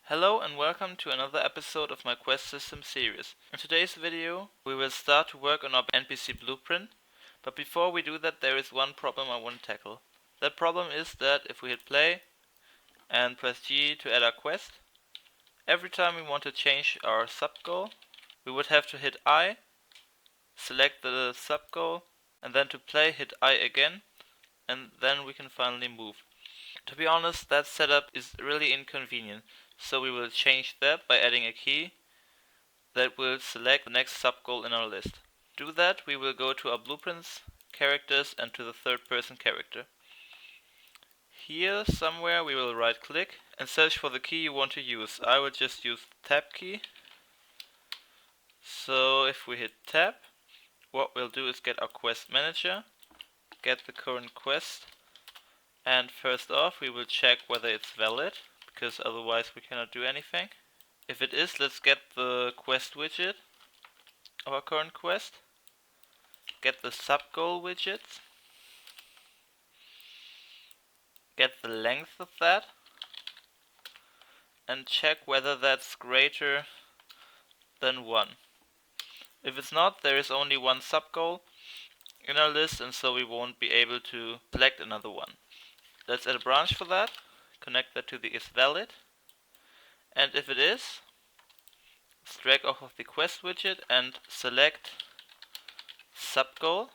Hello and welcome to another episode of my quest system series. In today's video we will start to work on our NPC blueprint, but before we do that there is one problem I want to tackle. That problem is that if we hit play and press G to add our quest, every time we want to change our sub-goal we would have to hit I, select the sub-goal, and then to play hit I again, and then we can finally move. To be honest, that setup is really inconvenient, so we will change that by adding a key that will select the next sub-goal in our list. To do that, we will go to our blueprints, characters, and to the third person character. Here somewhere we will right click and search for the key you want to use. I will just use the tab key. So if we hit tab, what we'll do is get our quest manager, get the current quest, and first off we will check whether it's valid, because otherwise we cannot do anything. If it is, let's get the quest widget of our current quest, get the sub-goal widget, get the length of that, and check whether that's greater than 1. If it's not, there is only one sub-goal in our list, and so we won't be able to select another one. Let's add a branch for that, connect that to the isValid, and if it is, let's drag off of the quest widget and select sub-goal.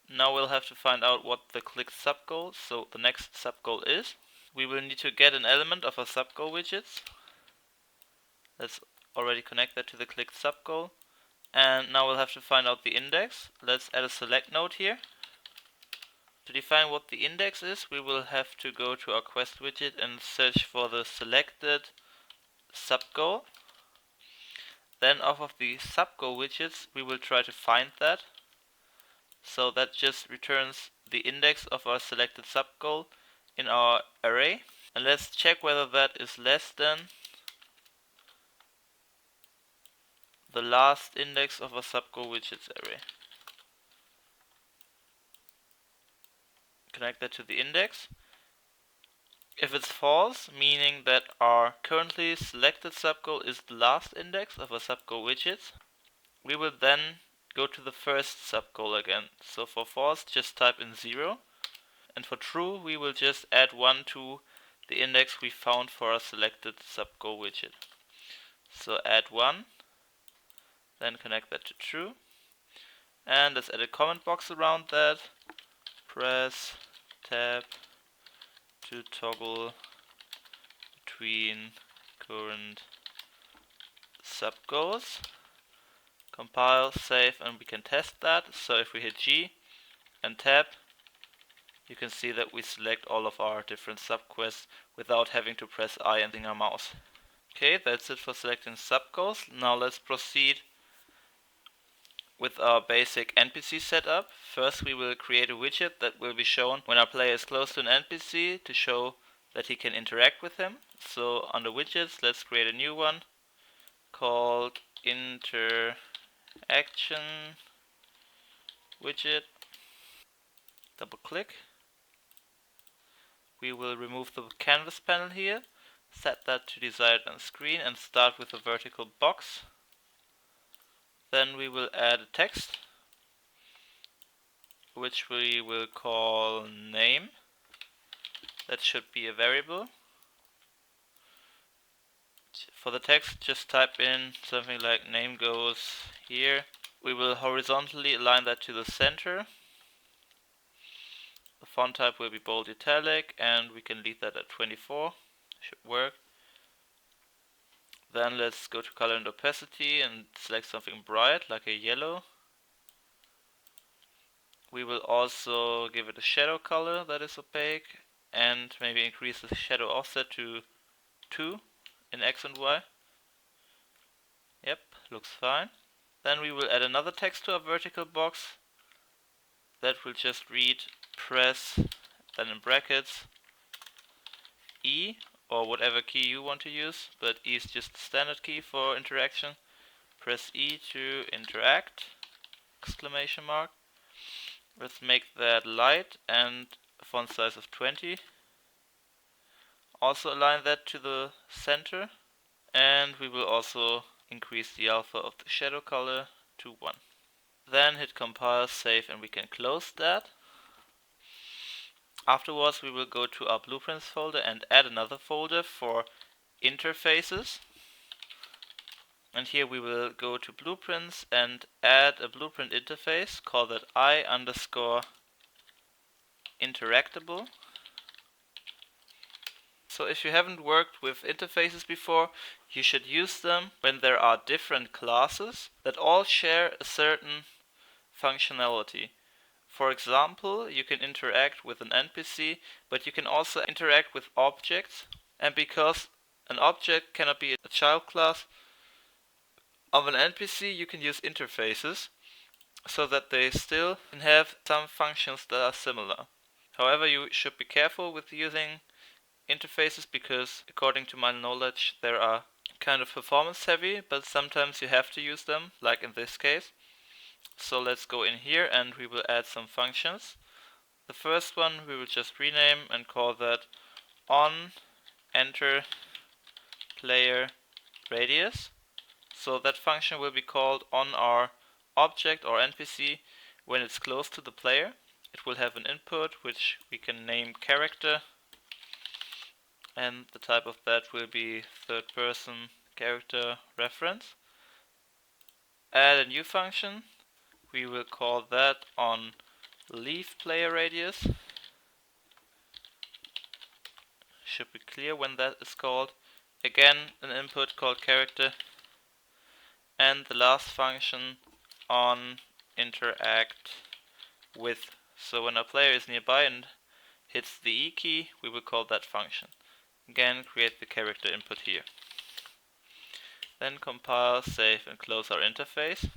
Now we'll have to find out what the clicked sub-goal, so the next sub-goal is. We will need to get an element of our sub-goal widgets. Let's already connect that to the clicked sub-goal. And now we'll have to find out the index. Let's add a select node here. To define what the index is, we will have to go to our quest widget and search for the selected sub-goal. Then off of the sub-goal widgets, we will try to find that. So that just returns the index of our selected sub-goal in our array. And let's check whether that is less than the last index of our sub-goal widgets array. Connect that to the index. If it's false, meaning that our currently selected sub-goal is the last index of our sub-goal widgets, we will then go to the first sub-goal again. So for false, just type in 0. And for true, we will just add 1 to the index we found for our selected sub-goal widget. So add 1, then connect that to true. And let's add a comment box around that. Press tab to toggle between current sub-goals. Compile, save, and we can test that. So if we hit G and tab, you can see that we select all of our different subquests without having to press I and our mouse. Okay, that's it for selecting subgoals. Now let's proceed with our basic NPC setup. First we will create a widget that will be shown when our player is close to an NPC to show that he can interact with him. So under widgets, let's create a new one called interaction widget. Double click. We will remove the canvas panel here, set that to desired on screen, and start with a vertical box. Then we will add a text, which we will call name. That should be a variable. For the text, just type in something like name goes here. We will horizontally align that to the center. The font type will be bold italic, and we can leave that at 24. Should work. Then let's go to color and opacity and select something bright like a yellow. We will also give it a shadow color that is opaque, and maybe increase the shadow offset to 2 in X and Y. Yep, looks fine. Then we will add another text to our vertical box. That will just read press, then in brackets, E, or whatever key you want to use, but E is just the standard key for interaction. Press E to interact, exclamation mark. Let's make that light and a font size of 20. also align that to the center, and we will also increase the alpha of the shadow color to 1. Then hit compile, save, and we can close that. Afterwards we will go to our blueprints folder and add another folder for interfaces. And here we will go to blueprints and add a blueprint interface, call that I_interactable. So if you haven't worked with interfaces before, you should use them when there are different classes that all share a certain functionality. For example, you can interact with an NPC, but you can also interact with objects. And because an object cannot be a child class of an NPC, you can use interfaces so that they still can have some functions that are similar. However, you should be careful with using interfaces because, according to my knowledge, they are kind of performance heavy, but sometimes you have to use them, like in this case. So let's go in here and we will add some functions. The first one we will just rename and call that onEnterPlayerRadius. So that function will be called on our object or NPC when it's close to the player. It will have an input which we can name character, and the type of that will be third person character reference. Add a new function. We will call that on leave player radius. Should be clear when that is called. Again, an input called character. And the last function on interact with. So when a player is nearby and hits the E key, we will call that function. Again, create the character input here. Then compile, save, and close our interface.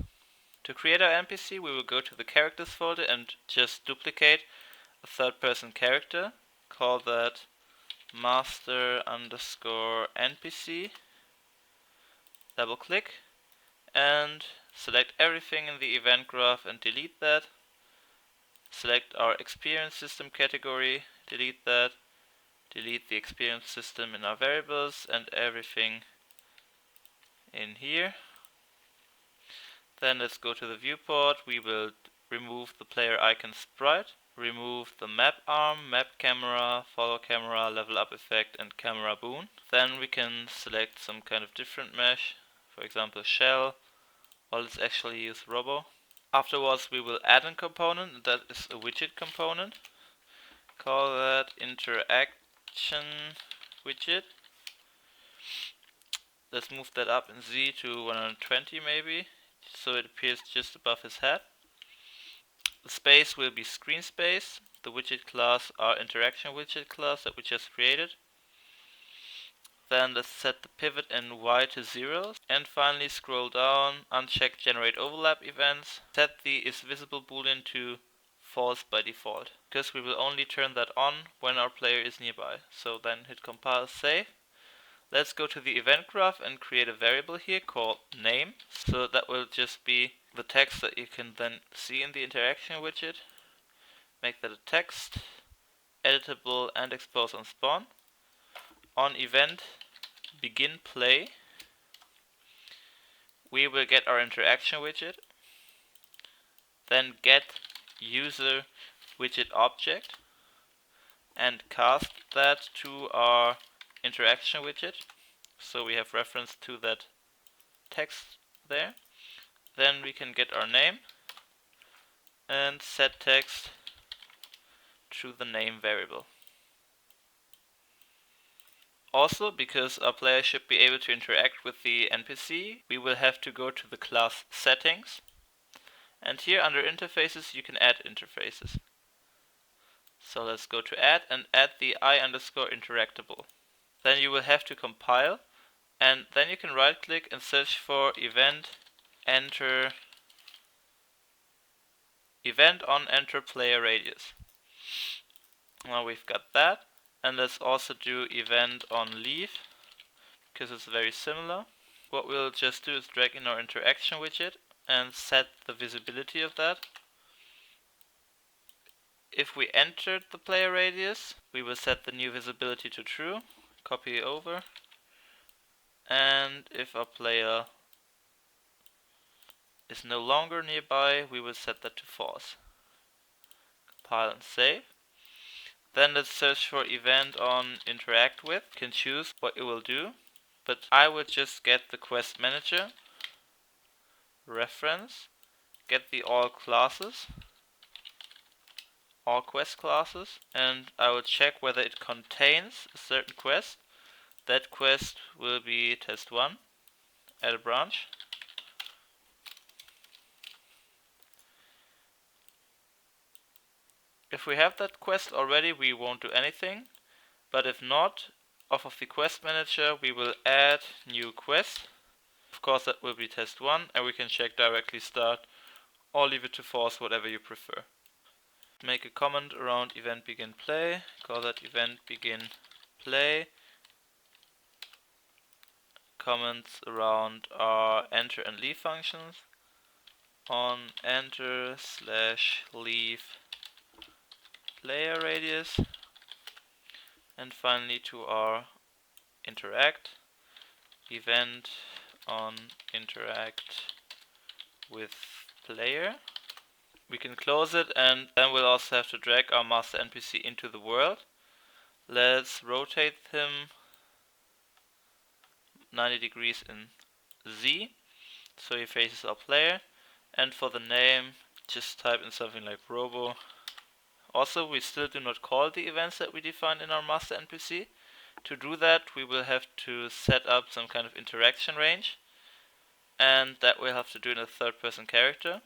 To create our NPC, we will go to the characters folder and just duplicate a third person character. Call that master_NPC. Double click and select everything in the event graph and delete that. Select our experience system category, delete that. Delete the experience system in our variables and everything in here. Then let's go to the viewport. We will remove the player icon sprite, remove the map arm, map camera, follow camera, level up effect, and camera boon. Then we can select some kind of different mesh, for example shell, or let's actually use robo. Afterwards we will add a component, that is a widget component. Call that interaction widget. Let's move that up in Z to 120 maybe, so it appears just above his head. The space will be screen space. The widget class our interaction widget class that we just created. Then let's set the pivot in Y to 0. And finally scroll down, uncheck generate overlap events. Set the isVisible boolean to false by default, because we will only turn that on when our player is nearby. So then hit compile, save. Let's go to the event graph and create a variable here called name. So that will just be the text that you can then see in the interaction widget. Make that a text, editable and expose on spawn. On event begin play, we will get our interaction widget. Then get user widget object and cast that to our interaction widget, so we have reference to that text there. Then we can get our name and set text to the name variable. Also, because our player should be able to interact with the NPC, we will have to go to the class settings, and here under interfaces you can add interfaces. So let's go to add and add the I_interactable. Then you will have to compile, and then you can right click and search for event on enter player radius. Now we've got that, and let's also do event on leave, because it's very similar. What we'll just do is drag in our interaction widget and set the visibility of that. If we entered the player radius, we will set the new visibility to true. copy over, and if our player is no longer nearby, we will set that to false. Compile and save. Then let's search for event on interact with. You can choose what it will do, but I would just get the quest manager, reference, get the all classes, all quest classes, and I will check whether it contains a certain quest. That quest will be test 1, add a branch. If we have that quest already, we won't do anything, but if not, off of the quest manager we will add new quest. Of course that will be test 1, and we can check directly start or leave it to false, whatever you prefer. Make a comment around event begin play, call that event begin play. Comments around our enter and leave functions, on enter / leave player radius, and finally to our interact, event on interact with player. We can close it, and then we'll also have to drag our master NPC into the world. Let's rotate him 90 degrees in Z, so he faces our player. And for the name, just type in something like robo. Also, we still do not call the events that we defined in our master NPC. To do that, we will have to set up some kind of interaction range, and that we'll have to do in a third person character.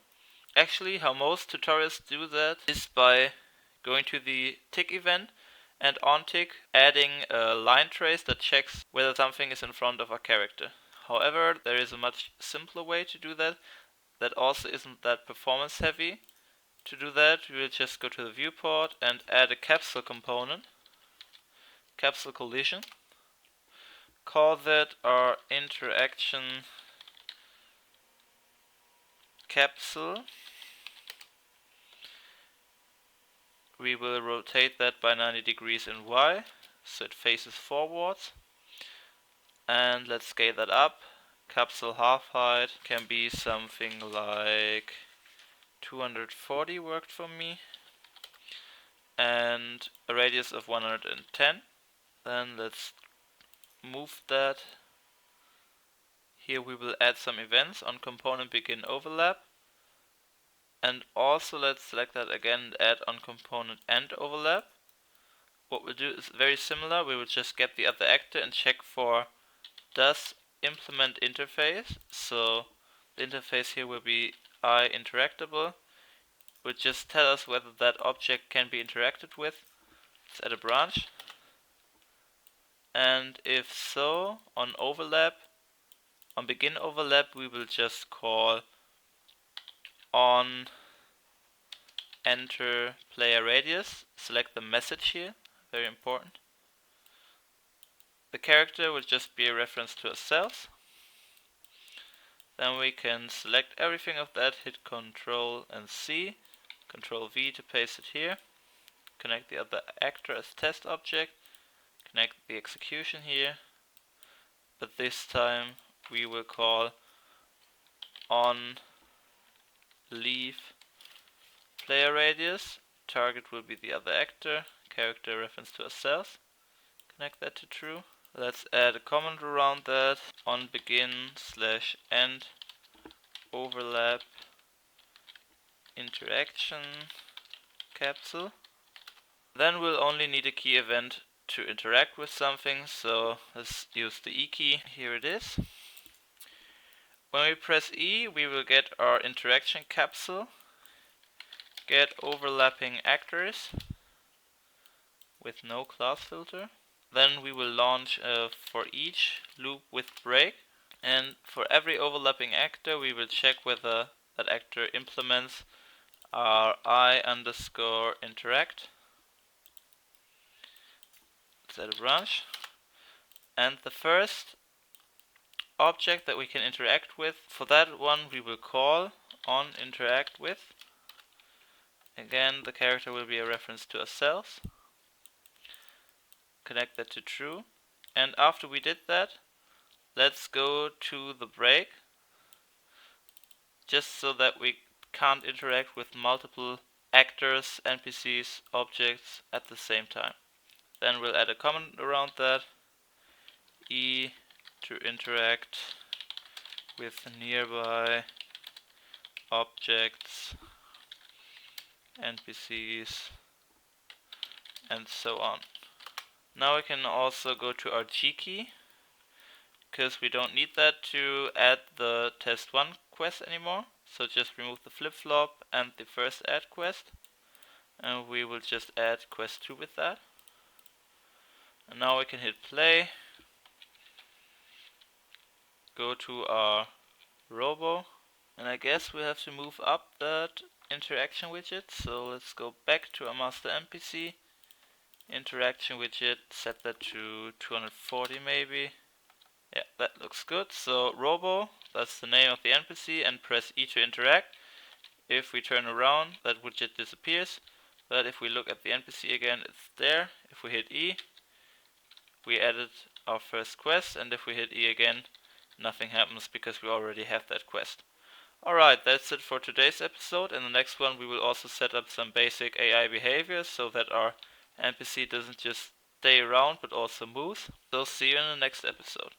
Actually, how most tutorials do that is by going to the tick event and on tick adding a line trace that checks whether something is in front of our character. However, there is a much simpler way to do that also isn't that performance heavy. To do that, we will just go to the viewport and add a capsule component, capsule collision. Call that our interaction capsule. We will rotate that by 90 degrees in Y, so it faces forwards. And let's scale that up. Capsule half height can be something like 240 worked for me. And a radius of 110. Then let's move that. Here we will add some events on component begin overlap. And also let's select that again and add on component end overlap. What we'll do is very similar. We will just get the other actor and check for does implement interface. So the interface here will be interactable. Will just tell us whether that object can be interacted with. Let's add a branch. And if so, on overlap, on begin overlap, we will just call on enter player radius. Select the message here, very important. The character will just be a reference to ourselves. Then we can select everything of that, hit Ctrl and C, Ctrl V to paste it here. Connect the other actor as test object, connect the execution here, but this time we will call on leave player radius. Target will be the other actor, character reference to ourselves. Connect that to true. Let's add a comment around that, on begin / end overlap interaction capsule. Then we'll only need a key event to interact with something, so let's use the E key. Here it is. When we press E, we will get our interaction capsule, get overlapping actors with no class filter. Then we will launch a for each loop with break, and for every overlapping actor we will check whether that actor implements our I_interact. Let's add a branch. And the first object that we can interact with, for that one we will call on interact with. Again, the character will be a reference to ourselves. Connect that to true. And after we did that, let's go to the break, just so that we can't interact with multiple actors, NPCs, objects at the same time. Then we'll add a comment around that. E to interact with nearby objects, NPCs, and so on. Now we can also go to our G key, because we don't need that to add the test 1 quest anymore. So just remove the flip-flop and the first add quest, and we will just add quest 2 with that. And now we can hit play, go to our robo, and I guess we have to move up that interaction widget. So let's go back to our master NPC, interaction widget, set that to 240 maybe. Yeah, that looks good. So robo, that's the name of the NPC, and press E to interact. If we turn around, that widget disappears, but if we look at the NPC again, it's there. If we hit E, we added our first quest, and if we hit E again, nothing happens because we already have that quest. Alright, that's it for today's episode. In the next one we will also set up some basic AI behavior so that our NPC doesn't just stay around but also moves. So see you in the next episode.